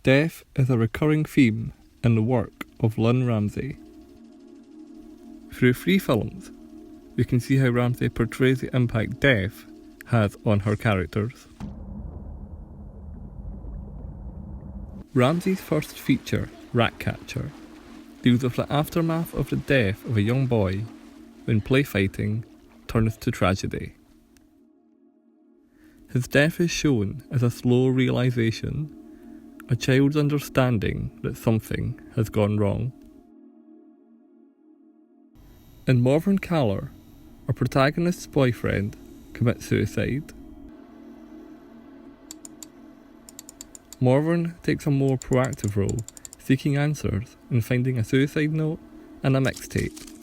Death is a recurring theme in the work of Lynne Ramsay. Through 3 films, we can see how Ramsay portrays the impact death has on her characters. Ramsay's first feature, Ratcatcher, deals with the aftermath of the death of a young boy when play fighting turns to tragedy. His death is shown as a slow realisation, a child's understanding that something has gone wrong. In Morven Caller, our protagonist's boyfriend commits suicide. Morven takes a more proactive role, seeking answers and finding a suicide note and a mixtape.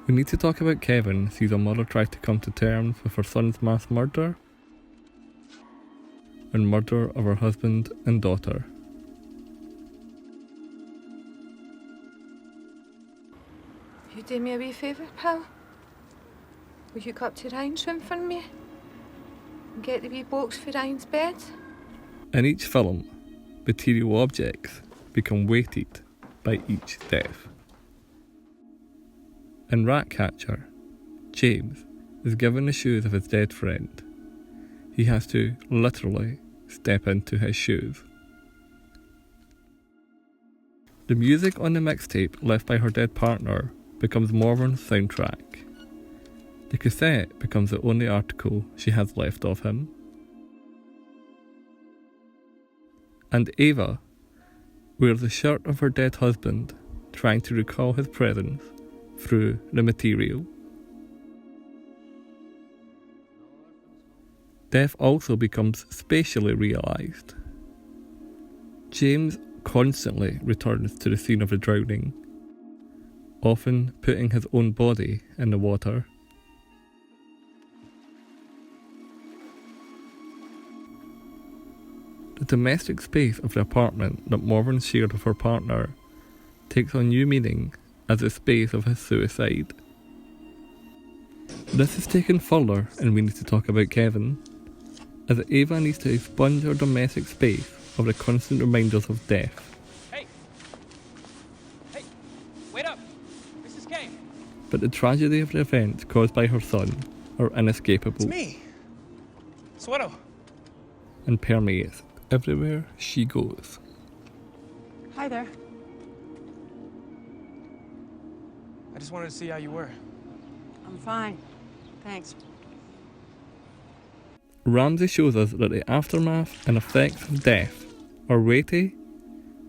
We need to talk about Kevin sees a mother try to come to terms with her son's mass murder and murder of her husband and daughter. You do me a wee favour, pal? Will you go up to Ryan's room for me? And get the wee box for Ryan's bed? In each film, material objects become weighted by each death. In Ratcatcher, James is given the shoes of his dead friend. He has to literally step into his shoes. The music on the mixtape left by her dead partner becomes Morven's soundtrack. The cassette becomes the only article she has left of him. And Ava wears the shirt of her dead husband, trying to recall his presence through the material. Death also becomes spatially realised. James constantly returns to the scene of the drowning, often putting his own body in the water. The domestic space of the apartment that Morven shared with her partner takes on new meaning as the space of his suicide. This is taken further, and we need to talk about Kevin, as Ava needs to expunge her domestic space of the constant reminders of death. Hey, wait up! This is Kay. But the tragedy of the events caused by her son are inescapable. It's me, Sweato. And permeates everywhere she goes. Hi there. I just wanted to see how you were. I'm fine. Thanks. Ramsay shows us that the aftermath and effects of death are weighty,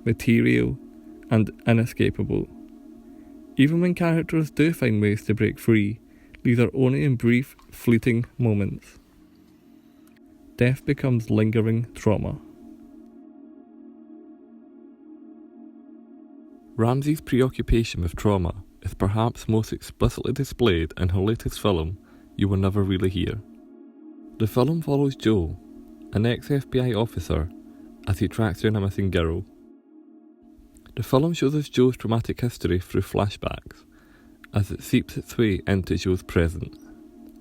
material, and inescapable. Even when characters do find ways to break free, these are only in brief, fleeting moments. Death becomes lingering trauma. Ramsay's preoccupation with trauma is perhaps most explicitly displayed in her latest film, You Were Never Really Here. The film follows Joe, an ex-FBI officer, as he tracks down a missing girl. The film shows us Joe's traumatic history through flashbacks, as it seeps its way into Joe's present.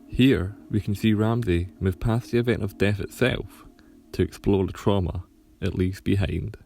Here, we can see Ramsay move past the event of death itself to explore the trauma it leaves behind.